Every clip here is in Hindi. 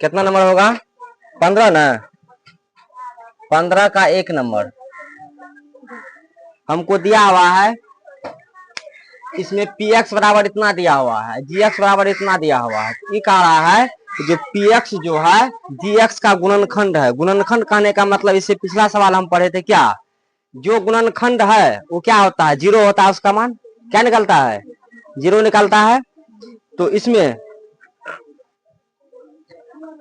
कितना नंबर होगा? 15 ना। 15 का 1 नंबर हमको दिया हुआ है। इसमें px बराबर इतना दिया हुआ है, gx बराबर इतना दिया हुआ है। ये कह रहा है जो px जो है gx का गुणनखंड है। गुणनखंड कहने का मतलब, इससे पिछला सवाल हम पढ़े थे क्या, जो गुणनखंड है वो क्या होता है? 0 होता है। उसका मान क्या निकलता है? 0 निकलता है। तो इसमें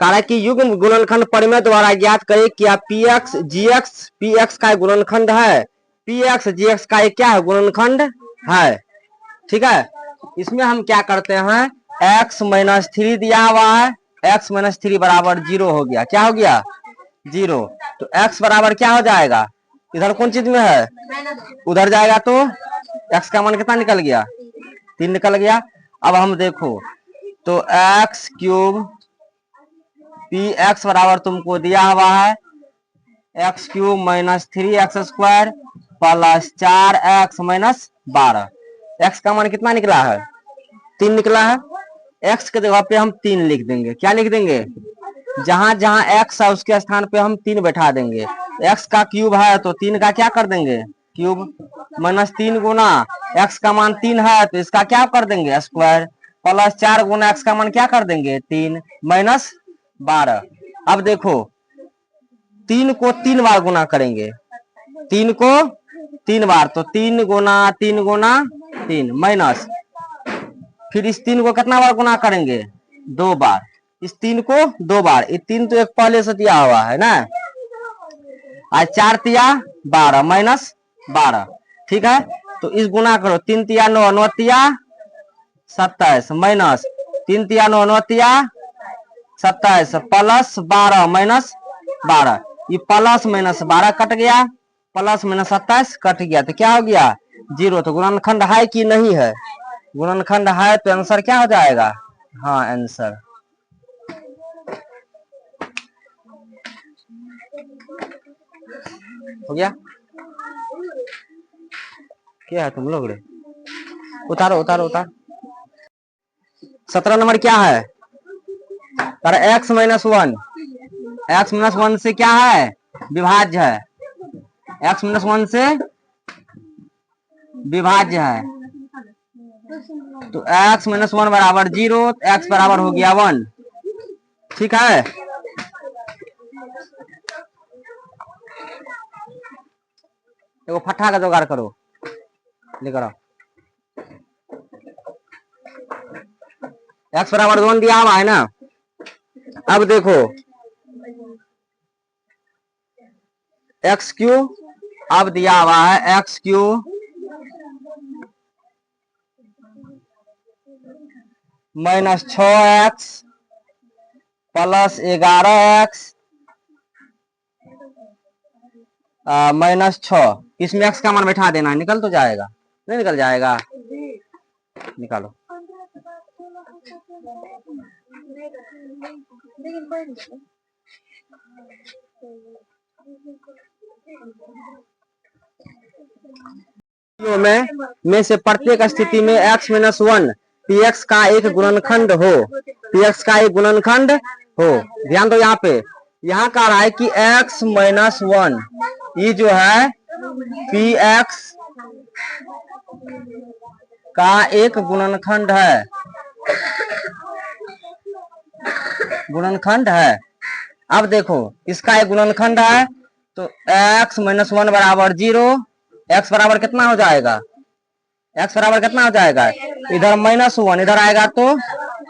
कहा कि युग्म गुणनखंड परिमेय द्वारा ज्ञात करें क्या px gx px का गुणनखंड है, px gx का एक क्या है? गुणनखंड है। ठीक है। इसमें हम क्या करते हैं, x माइनस 3 दिया हुआ है, x माइनस 3 बराबर 0 हो गया। क्या हो गया? 0। तो x बराबर क्या हो जाएगा? इधर कौन चीज में है? उधर जाएगा तो x का मान कितना निकल गया? 3 निकल गया। अब हम देखो तो x क्यूब px बराबर तुमको दिया हुआ है x cube minus 3x square plus 4x minus 12। X का मान कितना निकला है? 3 निकला है। एक्स के जगह पे हम 3 लिख देंगे। क्या लिख देंगे? जहां जहां एक्स है उसके स्थान पे हम 3 बैठा देंगे। एक्स का क्यूब है तो 3 का क्या कर देंगे? क्यूब माइनस 3 गुना एक्स का मान 3 है तो इसका क्या कर देंगे? स्क्वायर प्लस 4 गुना एक्स का मान क्या कर देंगे? 3 माइनस 12। अब देखो 3 को 3 बार गुना करेंगे, 3 को 3 बार तो 3 गुना 3 गुना 3 माइनस, फिर इस 3 को कितना बार गुना करेंगे? 2 बार। इस 3 को 2 बार। ये 3 तो एक पहले से दिया हुआ है ना। आज 4 तिया 12 माइनस 12। ठीक है। तो इस गुना करो, 3 तिया 9 9 तिया 27 माइनस 3 तिया 9 9 तिया 27 प्लस 12 माइनस 12। ये प्लस माइनस 12 कट गया, प्लस माइनस 27 कट गया तो क्या हो गया? 0। तो गुणनखंड है कि नहीं है? गुणनखंड है तो आंसर क्या हो जाएगा? हाँ, आंसर हो गया। क्या है तुम लोग रे? उतारो उतारो उतार। 17 नंबर क्या है? अरे x माइनस 1, एक्स माइनस 1 से क्या है? विभाज्य है। x माइनस 1 से विभाज्य है। तो x माइनस 1 बराबर 0, x बराबर हो गया 1। ठीक है। देखो फट्टा का जुगाड़ करो, लेकर आओ। x बराबर 1 दिया हुआ है ना। अब देखो एक्स क्यू अब दिया हुआ है x Q minus 6x plus 11x minus 6। इसमें x का मान बैठा देना, निकल तो जाएगा। नहीं निकल जाएगा? निकालो। में से प्रत्येक स्थिति में x माइनस 1 px का एक गुणनखंड हो, px का एक गुणनखंड हो। ध्यान दो यहाँ पे, यहाँ कह रहा है कि x माइनस 1 ये जो है px का एक गुणनखंड है, गुणनखंड है। अब देखो इसका एक गुणनखंड है तो x माइनस 1 बराबर 0, x बराबर कितना हो जाएगा? x बराबर कितना हो जाएगा? इधर माइनस 1 इधर आएगा तो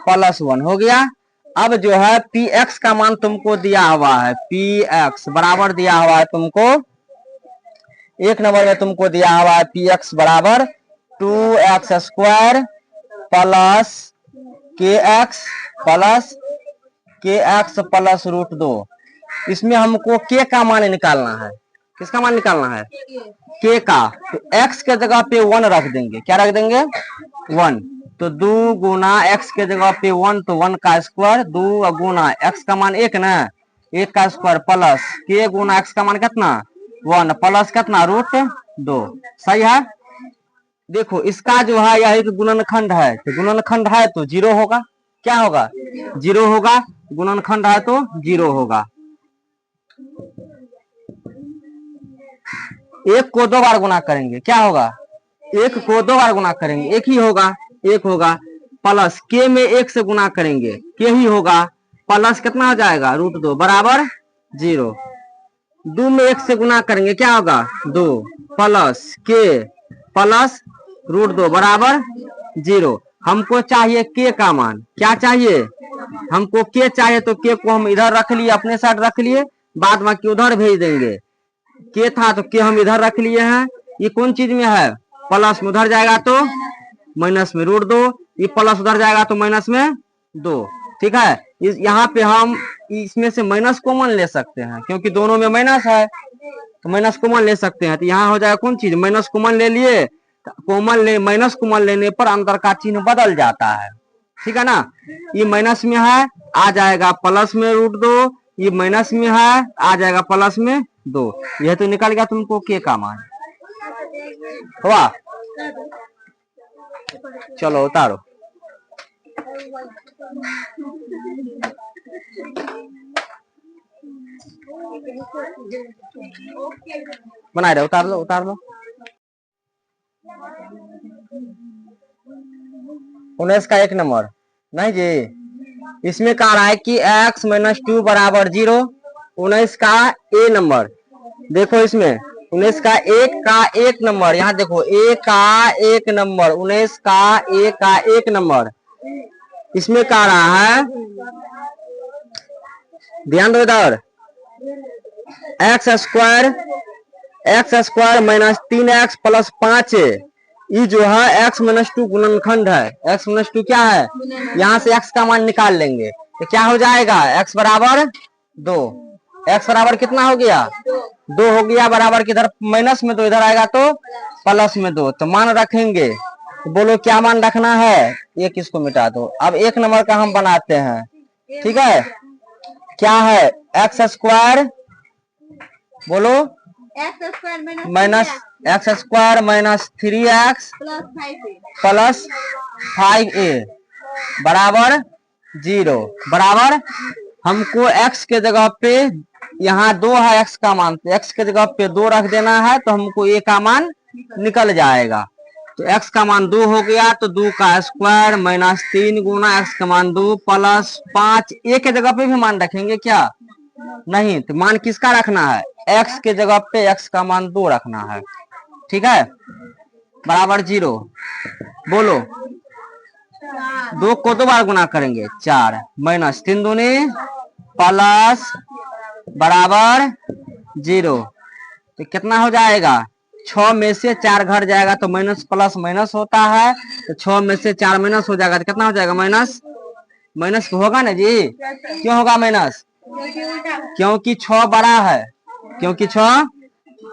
प्लस 1 हो गया। अब जो है px का मान तुमको दिया हुआ है, px बराबर दिया हुआ है तुमको, एक नंबर में तुमको दिया हुआ है px बराबर 2x square plus kx plus root 2। इसमें हमको k का मान निकालना है। किसका मान निकालना है? k का। तो x के जगह पे 1 रख देंगे। क्या रख देंगे? 1। तो 2 गुना x के जगह पे 1 तो 1 का स्क्वायर, 2 गुना x का मान 1 ना, 1 का स्क्वायर प्लस k गुना x का मान कितना? 1 प्लस कितना? रूट 2। सही है। देखो इसका जो है यह एक गुणनखंड है, तो गुणनखंड है तो 0 होगा। क्या होगा? 0 होगा। गुणनखंड है तो 0 होगा। एक को 2 बार गुना करेंगे क्या होगा, एक को 2 बार गुना करेंगे एक ही होगा, एक होगा। प्लस के में 1 से गुना करेंगे के ही होगा, प्लस कितना हो जाएगा √2 बराबर 0। 2 में 1 से गुना करेंगे क्या होगा 2 प्लस के प्लस √2 बराबर 0। हमको चाहिए के का मान, क्या चाहिए हमको के चाहिए, तो के को हम इधर रख लिए, अपने साइड रख लिए, बाद बाकी उधर भेज देंगे। के था तो के हम इधर रख लिए हैं, ये कौन चीज में है प्लस में, उधर जाएगा तो माइनस में √2, ये प्लस उधर जाएगा तो माइनस में 2। ठीक है, यहाँ पे हम इसमें से माइनस कॉमन ले सकते हैं क्योंकि दोनों में माइनस है, तो माइनस कॉमन ले सकते हैं। तो यहाँ हो जाएगा कौन चीज, माइनस कॉमन ले लिए, माइनस कॉमन लेने पर अंदर का चिन्ह बदल जाता है। ठीक है ना, ये माइनस में है आ जाएगा प्लस में √2, ये माइनस में है आ जाएगा प्लस में 2। यह तो निकल गया तुमको के का मान हुआ। चलो उतारो, बना रहे, उतार लो उतार लो। 19 का 1 नंबर नहीं जी, इसमें कह रहा है कि x - 2 बराबर 0। 19 का ए नंबर देखो, इसमें 19 का 1 नंबर, यहाँ देखो ए का 1 नंबर, 19 का ए का 1 नंबर। इसमें कह रहा है, ध्यान दो इधर, x स्क्वायर -3x + 5 ये जो है x - 2 गुणनखंड है। x - 2 क्या है, यहाँ से x का मान निकाल लेंगे तो क्या हो जाएगा, x बराबर 2। x बराबर कितना हो गया 2 हो गया, बराबर किधर माइनस में 2 इधर आएगा तो प्लस में 2। तो मान रखेंगे, तो बोलो क्या मान रखना है, एक इसको मिटा दो। अब 1 नंबर का हम बनाते हैं, ठीक है, क्या है x स्क्वायर, बोलो x स्क्वायर -3x + 5a बराबर 0 बराबर। हमको x के जगह पे यहाँ 2 है x का मान, तो x के जगह पे 2 रख देना है तो हमको a का मान निकल जाएगा। तो x का मान 2 हो गया, तो 2 का स्क्वायर -3 गुना x का मान 2 + 5। a के जगह पे भी मान रखेंगे क्या, नहीं, तो मान किसका रखना है, x के जगह पे x का मान 2 रखना है। ठीक है, बराबर 0। बोलो 2 को 2 बार गुना करेंगे 4 -3 दूनी प्लस बराबर 0। तो कितना हो जाएगा, 6 में से 4 घट जाएगा तो माइनस प्लस माइनस होता है, तो 6 में से 4 माइनस हो जाएगा तो कितना हो जाएगा माइनस, माइनस होगा ना जी। क्यों होगा माइनस, क्योंकि 6 बड़ा है, क्योंकि 6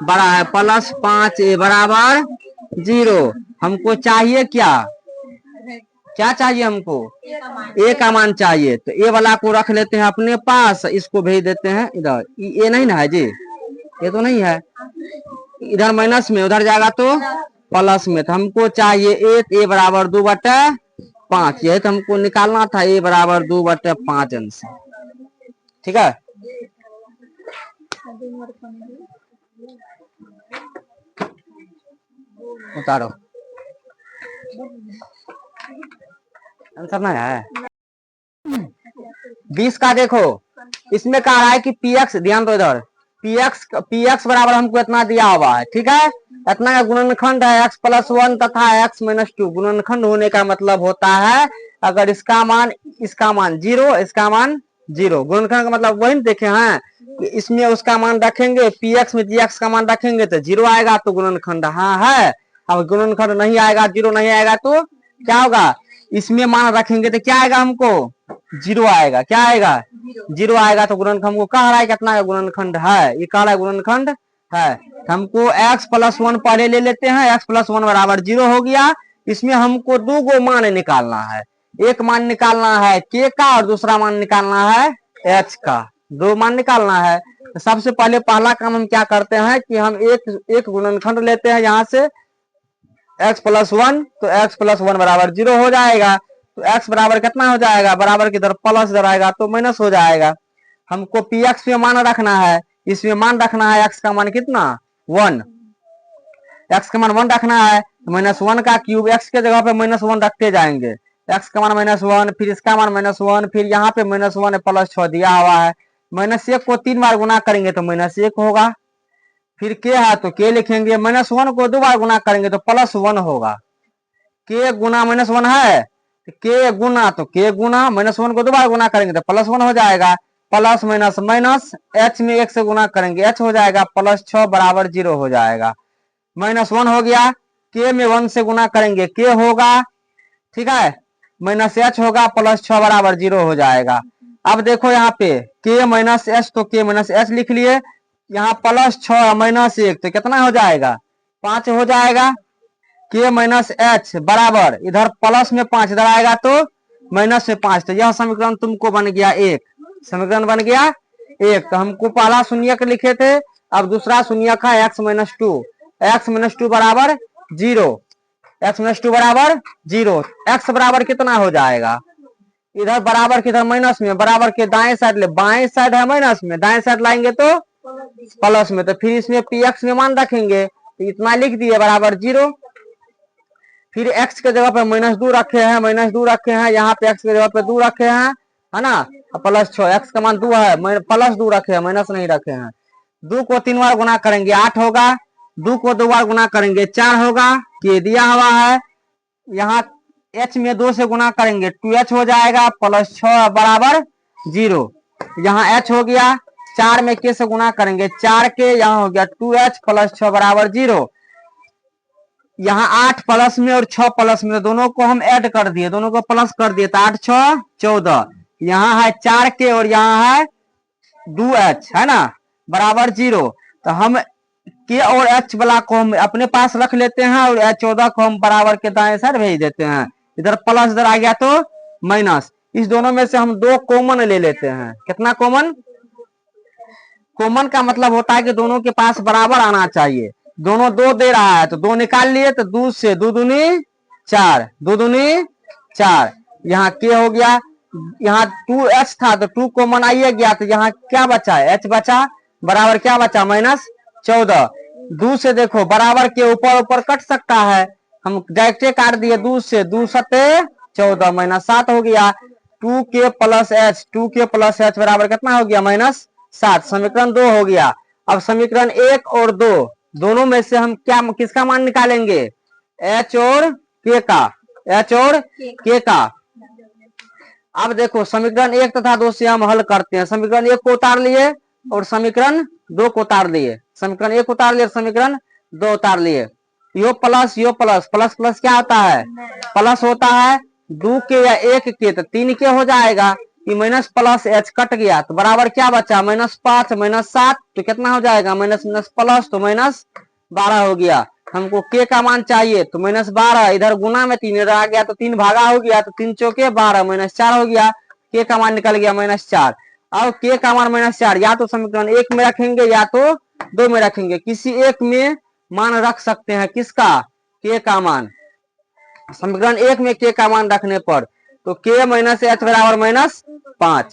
बड़ा है। + 5a बराबर 0। हमको चाहिए क्या, क्या चाहिए हमको, a का मान चाहिए, तो a वाला को रख लेते हैं अपने पास, इसको भेज देते हैं इधर। ये नहीं ना है जी, ये तो नहीं है, इधर माइनस में उधर जाएगा तो प्लस में। तो हमको चाहिए a बराबर 2/5, यही तो हमको निकालना था, a बराबर 2/5 अंश। ठीक है, उतारो, आंसर नहीं है। 20 का देखो, इसमें कह रहा है कि px, ध्यान दो इधर, px बराबर हमको इतना दिया हुआ है, ठीक है, इतना का गुणनखंड है x + 1 तथा x - 2। गुणनखंड होने का मतलब होता है अगर इसका मान 0, इसका मान 0, गुणनखंड का मतलब वही देखे हैं, इसमें उसका मान रखेंगे, px में gx का मान रखेंगे तो 0 आएगा तो गुणनखंड हाँ है। अब गुणनखंड नहीं आएगा, 0 नहीं आएगा तो क्या होगा, इसमें मान रखेंगे तो क्या आएगा, हमको 0 आएगा। क्या आएगा, 0 आएगा। तो गुणनखंड हमको कह रहा है कितना गुणनखंड है, ये कह रहा है गुणनखंड है। हमको x + 1 पहले ले लेते हैं, x + 1 बराबर 0 हो गया। इसमें हमको 2 गो मान निकालना है, एक मान निकालना है k का और दूसरा मान निकालना है h का, 2 मान निकालना है। तो सबसे पहले पहला काम हम क्या करते हैं कि हम एक गुणनखंड लेते हैं यहाँ से x + 1, तो x + 1 बराबर 0 हो जाएगा। तो x बराबर कितना हो जाएगा, बराबर किधर प्लस इधर आएगा तो माइनस हो जाएगा। हमको px में मान रखना है, इसमें मान रखना है x का मान कितना 1, x का मान 1 रखना है, -1 का क्यूब x के जगह पे -1 रखते जाएंगे, x का मान -1, फिर इसका मान -1, फिर यहाँ पे -1 +6 दिया हुआ है, -1 को 3 बार गुना करेंगे तो -1 होगा, फिर k है तो k लिखेंगे, -1 को 2 बार गुना करेंगे तो +1 होगा, k गुना -1 है, k गुना तो k गुना, -1 को 2 बार गुना करेंगे तो +1 हो जाएगा, प्लस माइनस माइनस, h में 1 से गुना करेंगे h हो जाएगा, +6 बराबर 0 हो जाएगा, -1 हो गया, k में 1 से गुना करेंगे k होगा, ठीक है, -h होगा, +6 बराबर 0 हो जाएगा। अब देखो यहाँ पे k -h तो k -h लिख लिए, यहाँ +6 -1 तो कितना हो जाएगा 5 हो जाएगा, k -h बराबर इधर प्लस में 5 इधर आएगा तो माइनस में 5, तो यह समीकरण तुमको बन गया 1, समीकरण बन गया 1। तो हमको पहला शून्यक लिखे थे, अब दूसरा शून्यक है x -2 बराबर 0, x -2 बराबर 0, x बराबर कितना हो जाएगा, इधर बराबर किधर माइनस में, बराबर के दाएं साइड ले, बाएं साइड है माइनस में, दाएं साइड लाएंगे तो प्लस में, तो फिर इसमें px में मान रखेंगे तो इतना लिख दिए बराबर 0, फिर x के जगह पे -2 रखे हैं, -2 रखे हैं, यहाँ पे x के जगह पे 2 रखे हैं, है ना, +6, x का मान 2 है, +2 रखे हैं, माइनस नहीं रखे हैं, 2 को 3 बार गुना करेंगे 8 होगा, 2 को 2 बार गुना करेंगे 4 होगा, के दिया हुआ है, यहाँ h में 2 से गुना करेंगे 2h हो जाएगा, +6 बराबर 0, यहाँ h हो गया, 4 में k से गुना करेंगे 4 के, यहाँ हो गया 2h, +6 बराबर 0, यहाँ 8 प्लस में और 6 प्लस में, दोनों को हम ऐड कर दिए, दोनों को प्लस कर दिए तो 8 6 14, यहाँ है 4 के और यहाँ है 2h, है ना, बराबर 0, तो हम k और h वाला को हम अपने पास रख लेते हैं और h 14 को हम बराबर के दाएं साइड भेज देते हैं, इधर प्लस इधर आ गया तो माइनस, इस दोनों में से हम 2 कॉमन ले लेते हैं, कितना कॉमन, कॉमन का मतलब होता है कि दोनों के पास बराबर आना चाहिए, दोनों 2 दे रहा है तो 2 निकाल लिए, तो 2 से 2 दूनी 4, 2 दूनी 4, यहाँ k हो गया, यहाँ 2h था तो 2 कॉमन आइए गया, तो यहाँ क्या बचा है h बचा, बराबर क्या बचा -14, 2 से देखो बराबर के ऊपर ऊपर कट सकता है, हम डायरेक्ट काट दिए 2 से, 2 सते 14 -7 हो गया, 2k प्लस h बराबर कितना हो गया -7, समीकरण 2 हो गया। अब समीकरण 1 और 2 दोनों में से हम क्या किसका मान निकालेंगे, h और k का, h और k का। अब देखो समीकरण 1 तथा 2 से हम हल करते हैं, समीकरण 1 को उतार लिए और समीकरण 2 को उतार लिए, समीकरण 1 उतार लिए, समीकरण 2 उतार लिए, यो प्लस प्लस प्लस क्या होता है, प्लस होता है, 2 के या 1 के तो 3 के हो जाएगा, माइनस प्लस h कट गया तो बराबर क्या बचा -5 -7, तो कितना हो जाएगा माइनस प्लस तो -12 हो गया, हमको k का मान चाहिए तो -12, इधर गुना में 3 इधर आ गया तो 3 भागा हो गया, तो 3 चौके 12, -4 हो गया, k का मान निकल गया -4। अब k का मान -4 या तो समीकरण 1 में रखेंगे या तो 2 में रखेंगे, किसी एक में मान रख सकते हैं, किसका, k का मान, समीकरण 1 में k का मान रखने पर तो k -h बराबर -5,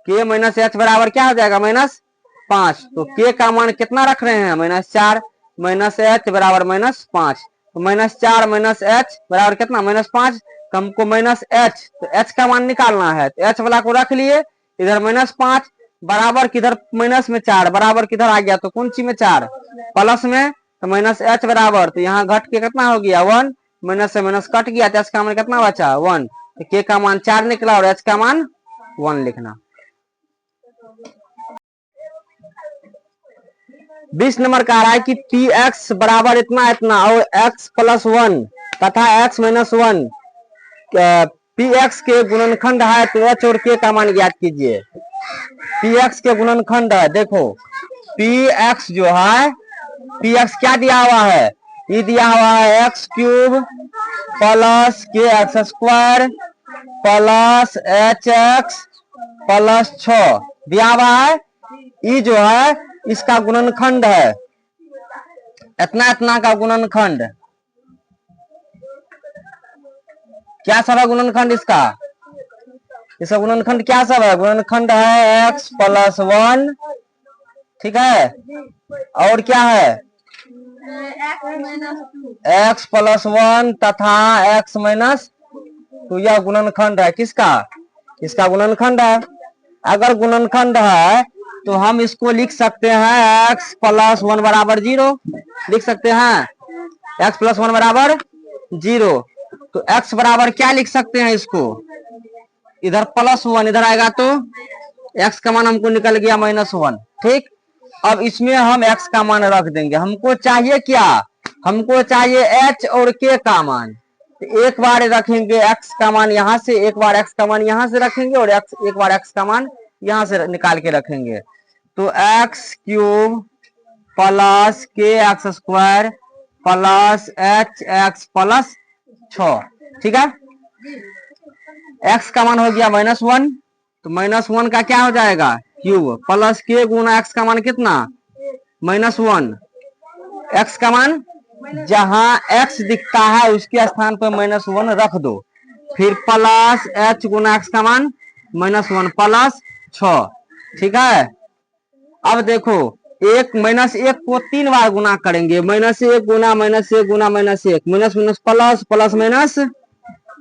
k -h बराबर क्या हो जाएगा -5, तो k का मान कितना रख रहे हैं -4, -h बराबर -5, तो -4 -h बराबर कितना -5, तो हमको -h, तो h का मान निकालना है, तो h वाला को रख लिए, इधर -5 बराबर किधर माइनस में 4 बराबर किधर आ गया, तो कौन सी में 4 प्लस में, तो -h बराबर, तो यहाँ घट के कितना हो गया 1, माइनस से माइनस कट गया, तो h का मान कितना बचा 1, तो k का मान 4 निकला और h का मान 1 लिखना। 20 नंबर का आ रहा है कि px बराबर इतना इतना और x + 1 तथा x - 1 px के गुणनखंड है, तो h और k का मान ज्ञात कीजिए। px के गुणनखंड है, देखो px जो है, px क्या दिया हुआ है, ये दिया हुआ है x³ + kx² + hx + 6 दिया हुआ है, ये जो है इसका गुणनखंड है, इतना इतना का गुणनखंड, क्या सब है गुणनखंड इसका? इसका गुणनखंड क्या सब है? गुणनखंड है x प्लस 1, ठीक है, और क्या है? x प्लस 1 तथा x माइनस 2। यह गुणनखंड है किसका? इसका गुणनखंड है। अगर गुणनखंड है तो हम इसको लिख सकते हैं x प्लस 1 बराबर 0, लिख सकते हैं x प्लस 1 बराबर 0। तो x बराबर क्या लिख सकते हैं इसको? इधर प्लस 1 इधर आएगा तो x का मान हमको निकल गया -1, ठीक। अब इसमें हम x का मान रख देंगे। हमको चाहिए क्या? हमको चाहिए h और k का मान। तो एक बार रखेंगे x का मान यहाँ से, एक बार x का मान यहाँ से रखेंगे और एक बार x का मान यहाँ से निकाल के रखेंगे। तो x क्यूब प्लस के x square plus H x plus 6, ठीक है। x का मान हो गया -1, तो -1 का क्या हो जाएगा? क्यूब प्लस के गुना x का मान कितना? -1। x का मान जहां x दिखता है उसके स्थान पर -1 रख दो, फिर प्लस h गुना x का मान -1 प्लस 6, ठीक है। अब देखो -1 को 3 बार गुना करेंगे, -1 गुना -1 गुना -1, minus minus plus plus minus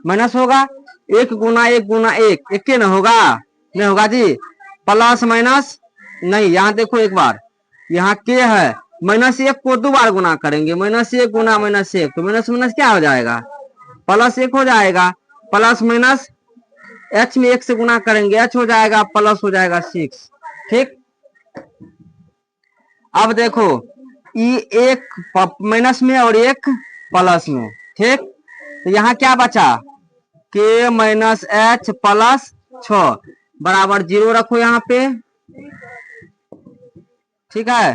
minus होगा, 1 गुना 1 गुना 1, 1 के न होगा? नहीं होगा जी। प्लस माइनस नहीं, यहाँ देखो एक बार, यहाँ के है, -1 को 2 बार गुना करेंगे, -1 गुना -1, तो माइनस माइनस क्या हो जाएगा? +1 हो जाएगा। प्लस माइनस h में 1 से गुना करेंगे, h हो जाएगा प्लस हो जाएगा 6, ठीक। अब देखो ये एक माइनस में और एक प्लस में, ठीक। तो यहाँ क्या बचा? k माइनस h प्लस 6 बराबर 0 रखो यहाँ पे, ठीक है।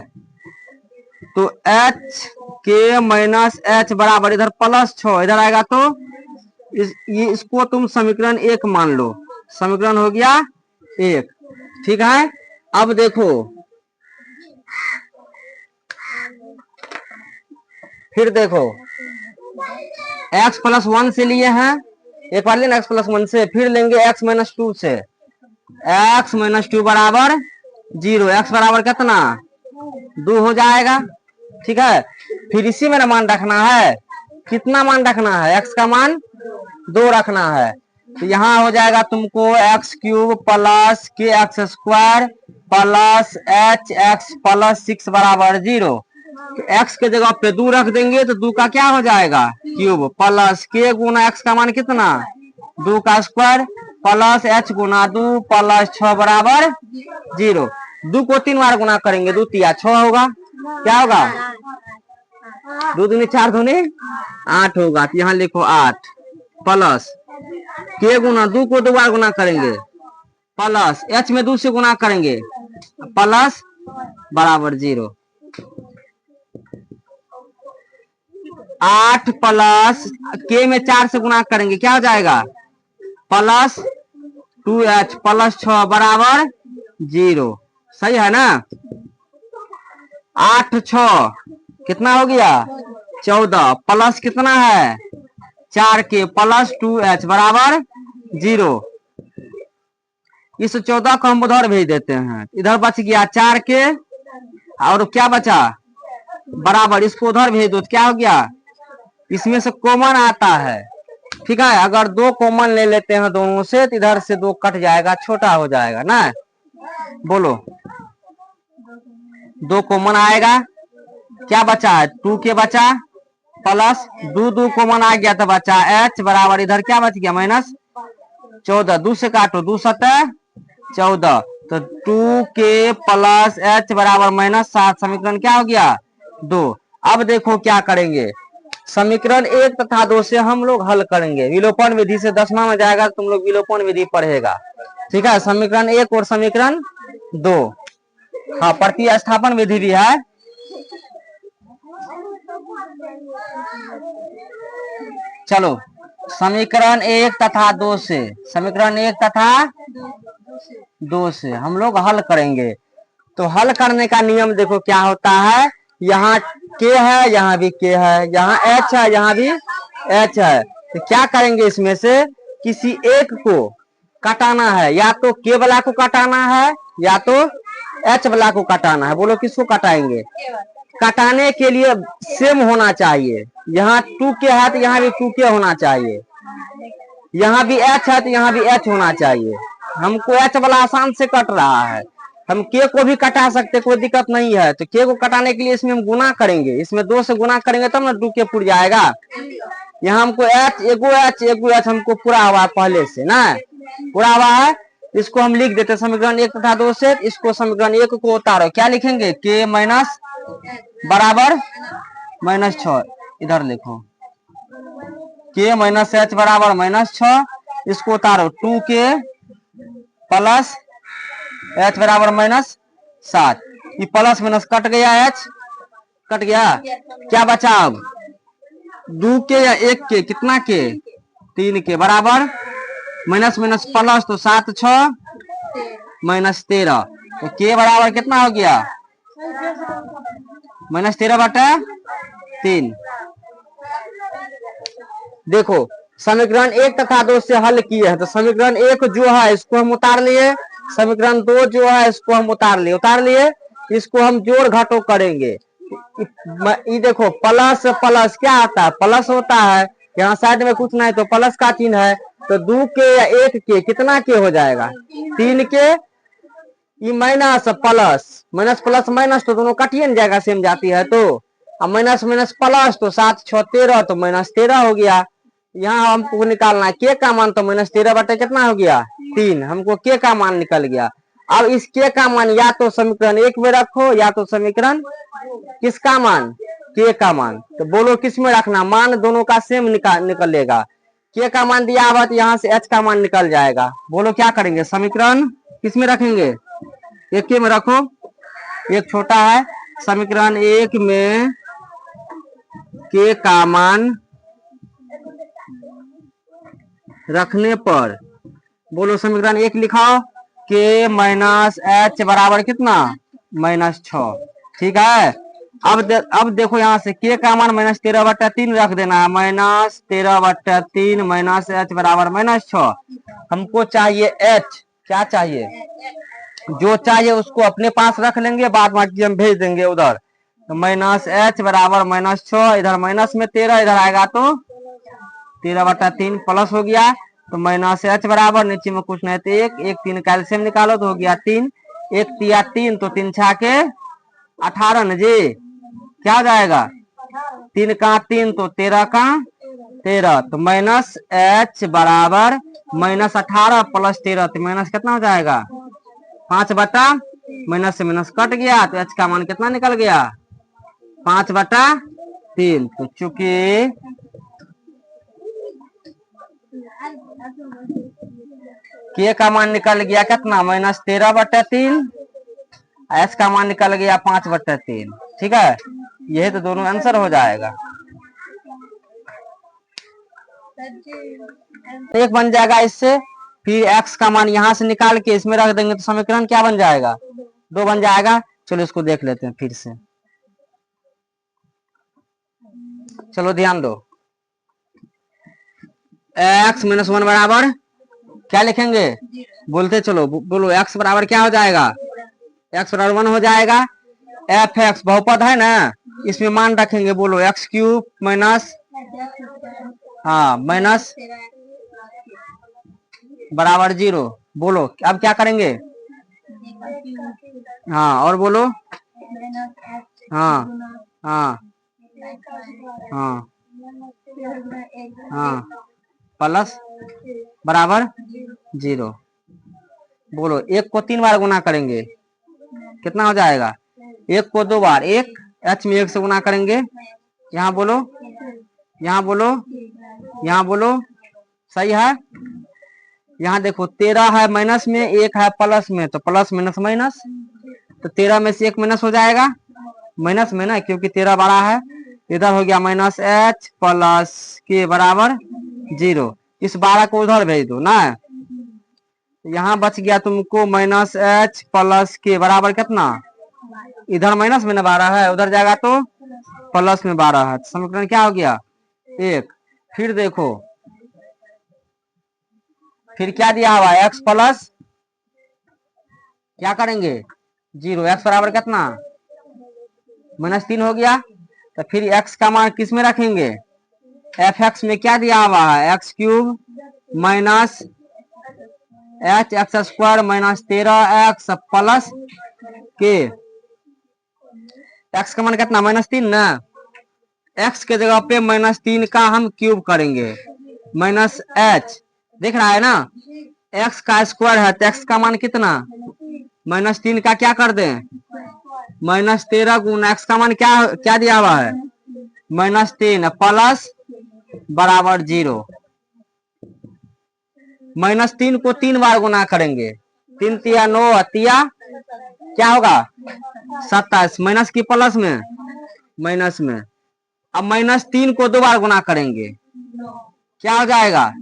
तो h k माइनस h बराबर इधर प्लस 6 इधर आएगा, तो इसको तुम समीकरण 1 मान लो, समीकरण हो गया 1, ठीक है। अब देखो फिर देखो x प्लस 1 से लिए हैं, एक बार लेना x प्लस 1 से, फिर लेंगे x माइनस 2 से, x माइनस 2 बराबर 0, x बराबर कितना? 2 हो जाएगा, ठीक है। फिर इसी में मान रखना है, कितना मान रखना है? x का मान 2 रखना है। तो यहाँ हो जाएगा तुमको x क्यूब प्लस के x square plus H x plus 6 बराबर 0। x के जगह पे 2 रख देंगे तो 2 का क्या हो जाएगा? क्यूब प्लस के गुना x का मान कितना? 2 का स्क्वायर प्लस h गुना 2 प्लस 6 बराबर 0। 2 को 3 बार गुना करेंगे, 2 तिया 6 होगा, क्या होगा? 2 दूनी 4 दूनी 8 होगा, तो यहाँ लिखो 8 प्लस के गुना 2 को 2 बार गुना करेंगे, प्लस h में 2 से गुना करेंगे, प्लस बराबर 0। 8 प्लस के में 4 से गुना करेंगे, क्या हो जाएगा? प्लस 2h प्लस 6 बराबर 0, सही है ना। 8 6 कितना हो गया? 14 प्लस कितना है? 4 के प्लस 2h बराबर 0। इस 14 को हम उधर भेज देते हैं, इधर बच गया 4 के और क्या बचा? बराबर, इसको उधर भेज दो, क्या हो गया? इसमें से कॉमन आता है, ठीक है। अगर 2 कॉमन ले लेते हैं दोनों से तो इधर से 2 कट जाएगा, छोटा हो जाएगा ना। बोलो 2 कॉमन आएगा, क्या बचा है? 2 के बचा प्लस 2 कॉमन आ गया तो बचा h बराबर इधर क्या बच गया? -14। 2 से काटो, 2 7 14, तो 2 के प्लस h बराबर -7। समीकरण क्या हो गया? 2। अब देखो क्या करेंगे, समीकरण 1 तथा 2 से हम लोग हल करेंगे। विलोपन विधि से 10वां में जाएगा, तुम लोग विलोपन विधि पढ़ेगा, ठीक है। समीकरण 1 और समीकरण 2, हाँ प्रतिस्थापन विधि भी है। चलो समीकरण 1 तथा 2 से, समीकरण 1 तथा 2 से हम लोग हल करेंगे। तो हल करने का नियम देखो क्या होता है, यहाँ k है, यहाँ भी k है, यहाँ h है, यहाँ भी h है। तो क्या करेंगे, इसमें से किसी एक को कटाना है, या तो के वाला को कटाना है या तो एच वाला को कटाना है। बोलो किसको कटाएंगे? कटाने के लिए सेम होना चाहिए, यहाँ 2k है तो यहाँ भी 2k होना चाहिए, यहाँ भी एच है तो यहाँ भी एच होना चाहिए। हमको एच वाला आसान से कट रहा है, हम के को भी कटा सकते, कोई दिक्कत नहीं है। तो के को कटाने के लिए इसमें हम गुना करेंगे, इसमें 2 से गुना करेंगे तब ना 2k पुर जाएगा। यहाँ हमको एगो एच हमको पूरा हुआ पहले से ना, पूरा हुआ है। इसको हम लिख देते समीकरण 1 तथा 2 से। इसको समीकरण 1 को उतारो, क्या लिखेंगे? के माइनस बराबर -6, इधर लिखो के माइनस एच बराबर -6। इसको उतारो 2k प्लस एच बराबर -7। ये प्लस माइनस कट गया, एच कट गया, क्या बचा अब? 2k या 1k, कितना के? 3k बराबर माइनस माइनस प्लस, तो 7 6 -13। तो k बराबर कितना हो गया? -13/3। देखो समीकरण 1 तथा 2 से हल किए हैं, तो समीकरण 1 जो है इसको हम उतार लिए, समीकरण 2 जो है इसको हम उतार लिए। इसको हम जोड़ घटो करेंगे। ये देखो प्लस प्लस क्या आता है? प्लस होता है। यहाँ साइड में कुछ नहीं तो प्लस का चिन्ह है, तो 2k या 1k, कितना के हो जाएगा? 3k। ये minus plus, minus plus minus तो दोनों कटिए न जाएगा, सेम जाती है तो। अब माइनस माइनस प्लस, तो 7 6 13, तो -13 हो गया। यहाँ हमको निकालना है के का मान, तो -13 बटे कितना हो गया? 3। हमको के का मान निकल गया। अब इस के का मान या तो समीकरण 1 में रखो या तो समीकरण किसका मान? के का मान। तो बोलो किस में रखना? मान दोनों का सेम निकलेगा। के का मान दिया हुआ तो यहाँ से एच का मान निकल जाएगा। बोलो क्या करेंगे? समीकरण किस में रखेंगे? 1 में रखो, एक छोटा है। समीकरण 1 में के का मान रखने पर बोलो समीकरण 1 लिखाओ, के माइनस एच बराबर कितना? -6। ठीक है। अब देखो यहाँ से के का मान -13/3 रख देना है, -13/3 माइनस एच बराबर -6। हमको चाहिए एच, क्या चाहिए? जो चाहिए उसको अपने पास रख लेंगे, बाद बाकी हम भेज देंगे उधर। तो -h बराबर -6, इधर माइनस में 13, इधर आएगा तो 13/3 प्लस हो गया। तो -h बराबर नीचे में कुछ नहीं तो 1 3 कैल्शियम निकालो तो हो गया 3, 1 तिया 3, तो 3 6 के 18 न जी, क्या हो जाएगा? 3 का 3 तो 13 का 13, तो -h बराबर -18 प्लस 13, तो माइनस कितना हो जाएगा? 5 बटा, माइनस से माइनस कट गया, तो h का मान कितना निकल गया? 5/3। तो चूंकि के का मान निकल गया कितना? -13/3, एच का मान निकल गया 5/3। ठीक है, यही तो दोनों आंसर हो जाएगा। एक बन जाएगा इससे, फिर x का मान यहाँ से निकाल के इसमें रख देंगे तो समीकरण क्या बन जाएगा? 2 बन जाएगा। चलो इसको देख लेते हैं फिर से, चलो ध्यान दो। x - 1 बराबर क्या लिखेंगे? बोलते चलो, बोलो x बराबर क्या हो जाएगा? x बराबर 1 हो जाएगा। fx बहुपद है ना, इसमें मान रखेंगे। बोलो x³ माइनस, हाँ माइनस बराबर 0। बोलो अब क्या करेंगे? हाँ और बोलो, हाँ हाँ हाँ हाँ प्लस बराबर 0। बोलो 1 को 3 बार गुना करेंगे, कितना हो जाएगा? 1 को 2 बार, 1 h में 1 से गुना करेंगे। यहाँ बोलो, यहाँ बोलो, यहाँ बोलो, सही है। यहाँ देखो 13 है माइनस में, 1 है प्लस में, तो प्लस माइनस माइनस, तो 13 में से 1 माइनस हो जाएगा, माइनस में ना, क्योंकि 13 बड़ा है। इधर हो गया -h प्लस के बराबर 0। इस 12 को उधर भेज दो ना, यहाँ बच गया तुमको -h प्लस के बराबर कितना? इधर माइनस में 12 है, उधर जाएगा तो प्लस में 12 है। समीकरण क्या हो गया? 1। फिर देखो फिर क्या दिया हुआ है x प्लस क्या करेंगे 0, x बराबर कितना -3 हो गया। तो फिर x का मान किस में रखेंगे f(x) में क्या दिया हुआ है x³ minus h(x² minus 13x plus के x का मान कितना -3 ना, x के जगह पे -3 का हम क्यूब करेंगे माइनस h, देख रहा है ना x का स्क्वायर है तो x का मान कितना -3 का क्या कर दें -13 गुना x का मान क्या क्या दिया हुआ है -3 प्लस बराबर 0। -3 को 3 बार गुना करेंगे 3 तिया 9 तिया क्या होगा 27 माइनस की प्लस में माइनस में। अब -3 को 2 बार गुना करेंगे क्या हो जाएगा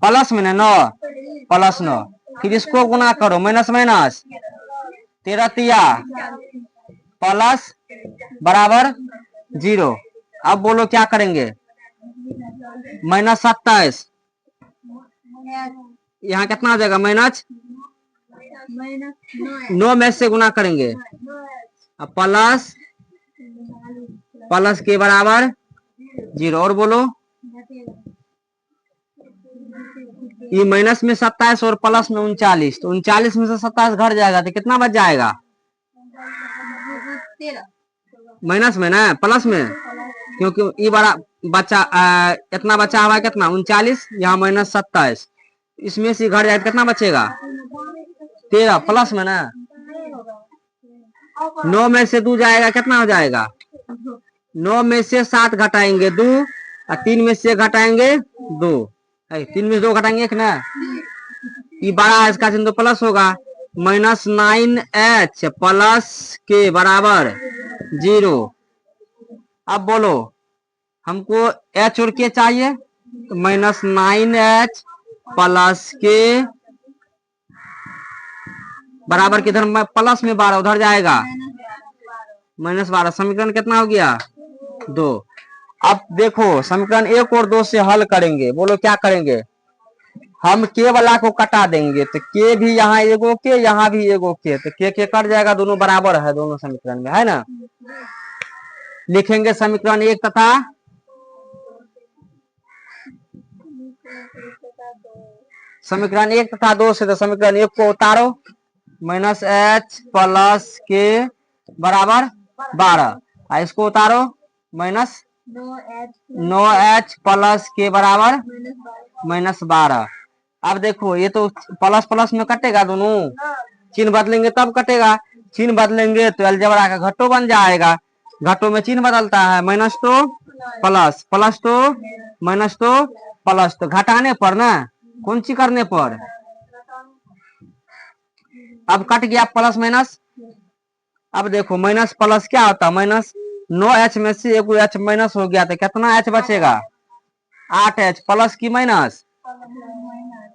प्लस में 9 प्लस 9, फिर इसको गुना करो माइनस माइनस 13 तिया प्लस बराबर 0। अब बोलो क्या करेंगे -27 यहाँ कितना हो जाएगा -9 में से गुना करेंगे अब प्लस प्लस के बराबर 0। और बोलो ये माइनस में 27 और प्लस में 39, तो 39 में से 27 घट जाएगा तो कितना बच जाएगा माइनस में ना प्लस में, क्योंकि ये बड़ा बचा इतना बचा हुआ है कितना 39, यहाँ -27, इसमें से घट जाए कितना बचेगा 13 प्लस में ना 9 में से 2 जाएगा कितना हो जाएगा 9 में से 7 घटाएंगे 2 और 3 में से घटाएंगे 2, 3 में से 2 घटाएंगे 1 ना, ये बड़ा है इसका चिन्ह तो प्लस होगा -9h प्लस के बराबर 0। अब बोलो हमको h और के चाहिए तो -9h प्लस के बराबर किधर प्लस में 12 उधर जाएगा -12, समीकरण कितना हो गया 2। अब देखो समीकरण 1 और 2 से हल करेंगे, बोलो क्या करेंगे हम के वाला को कटा देंगे तो के भी यहाँ एगो के यहाँ भी एगो के, तो के कट जाएगा, दोनों बराबर है दोनों समीकरण में है ना। लिखेंगे समीकरण 1 तथा समीकरण 1 तथा 2 से, तो समीकरण 1 को उतारो -h प्लस के बराबर 12, इसको उतारो -9h प्लस के बराबर -12। अब देखो ये तो प्लस प्लस में कटेगा, दोनों चिन्ह बदलेंगे तब कटेगा, चिन्ह बदलेंगे तो अलजेब्रा का घट्टो बन जाएगा, घट्टो में चिन्ह बदलता है माइनस तो प्लस, प्लस तो माइनस तो प्लस, तो घटाने पर ना कौन सी करने पर, अब कट गया प्लस माइनस। अब देखो माइनस प्लस क्या होता है -9h में से एक h माइनस हो गया तो कितना h बचेगा 8h, प्लस की माइनस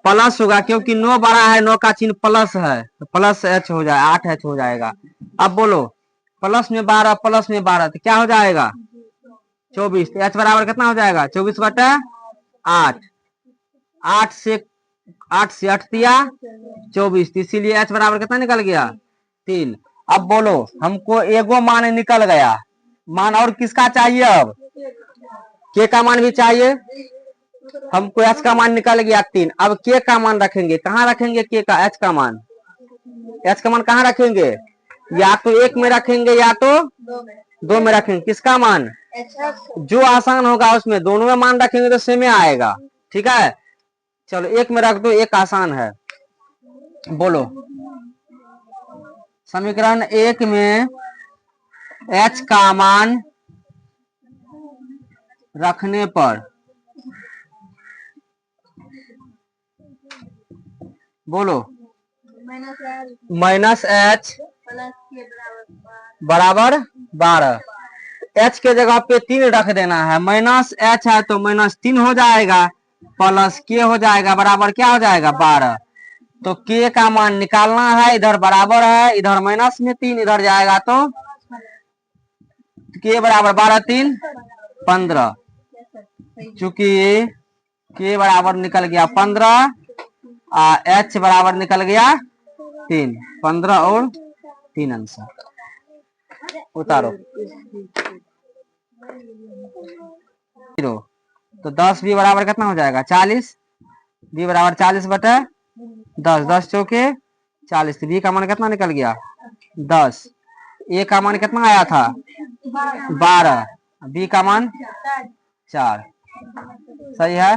प्लस होगा क्योंकि 9 बड़ा है, 9 का चिन्ह प्लस है तो प्लस h हो जाए 8h हो जाएगा। अब बोलो प्लस में 12 प्लस में 12 तो क्या हो जाएगा 24, तो h बराबर कितना हो जाएगा 24/8, 8 से 8 दिया 24, इसीलिए h बराबर कितना निकल गया 3। अब बोलो हमको एगो मान निकल गया, मान और किसका चाहिए, अब के का मान भी चाहिए, हमको h का मान निकल गया 3। अब के का मान रखेंगे, कहाँ रखेंगे के का h का मान, h का मान कहाँ रखेंगे, या तो 1 में रखेंगे या तो 2 में रखेंगे, किसका मान जो आसान होगा उसमें, दोनों में मान रखेंगे तो सेम आएगा, ठीक है। चलो 1 में रख दो, 1 आसान है। बोलो समीकरण 1 में h का मान रखने पर बोलो -h बराबर 12, h के जगह पे 3 रख देना है, -h है तो -3 हो जाएगा प्लस के हो जाएगा बराबर क्या हो जाएगा 12, तो के का मान निकालना है, इधर बराबर है इधर माइनस में 3 इधर जाएगा तो के बराबर 12 3 15, चूंकि के बराबर निकल गया 15 एच बराबर निकल गया 3, 15 और 3 आंसर। उतारो 0, तो 10 बी बराबर कितना हो जाएगा 40, बी बराबर 40 बटे 10, 10 चौके 40, तो बी का मान कितना निकल गया 10। ए का मान कितना आया था 12, बी का मान 4। सही है।